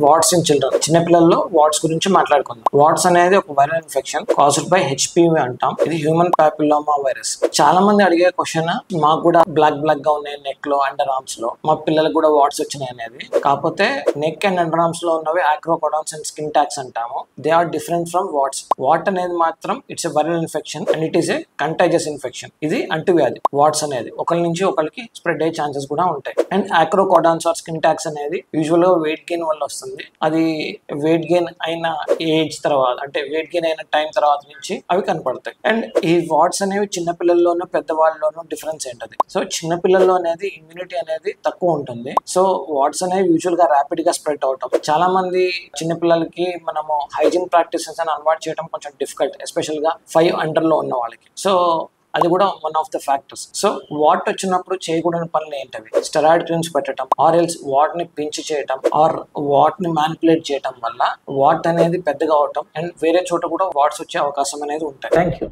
What's in children, చిన్నపిల్లల్లో watts గురించి మాట్లాడుకుందాం. వాట్స్ అనేది ఒక viral infection caused by HPV అంటాం. ఇది హ్యూమన్ పాపిల్లోమా వైరస్. చాలా మంది అడిగే క్వశ్చన్, మాకు కూడా బ్లాక్ గా ఉన్నాయి నెక్ లో, అండర్ ఆర్మ్స్ లో, మా పిల్లలకు కూడా వాట్స్ వచ్చినాయి అనేది. కాకపోతే నెక్ అండ్ అండర్ ఆర్మ్స్ లో ఉన్నవి ఆక్రోకోడాన్స్ అండ్ స్కిన్ టాక్స్ అంటాము. They are different from warts. Wart అనేది మాత్రం it's a viral infection and it is a contagious infection. ఇది అంటువ్యాధి. వాట్స్ అనేది ఒకరి నుంచి ఒకరికి స్ప్రెడ్ అయ్యే ఛాన్సెస్ కూడా ఉంటాయి. అండ్ ఆక్రోకోడాన్స్ ఆర్ స్కిన్ టాక్స్ అనేది యూజువల్ గా వెయిట్ గెయిన్ వల్ల వస్తుంది. అది వెయిట్ గెయిన్ అయిన ఏజ్ తర్వాత, అంటే వెయిట్ గెయిన్ అయిన టైం తర్వాత నుంచి అవి కనపడతాయి. అండ్ ఈ వాట్స్ అనేవి చిన్నపిల్లల్లోనూ పెద్దవాళ్ళలోనూ డిఫరెన్స్ ఏంటది. సో చిన్నపిల్లల్లో అనేది ఇమ్యూనిటీ అనేది తక్కువ ఉంటుంది. సో వాట్స్ అనేవి యూజువల్ గా ర్యాపిడ్ గా స్ప్రెడ్ అవటం. చాలా మంది చిన్నపిల్లలకి మనము హైజీన్ ప్రాక్టీసెస్ అని అలవాటు చేయడం కొంచెం డిఫికల్ట్, ఎస్పెషల్ గా 5 అండర్ లో ఉన్న వాళ్ళకి. సో అది కూడా one of the factors. So what వచ్చినప్పుడు చేయకూడని పనులు ఏంటవి? స్టెరాయిడ్ క్రీమ్స్ పెట్టడం, ఆర్ ఎల్స్ వాట్ని పించి చేయటం, ఆర్ వాట్ని మ్యానిపులేట్ చేయటం వల్ల వాట్ అనేది పెద్దగా అవటం అండ్ వేరే చోట కూడా వాట్స్ వచ్చే అవకాశం అనేది ఉంటాయి. Thank you.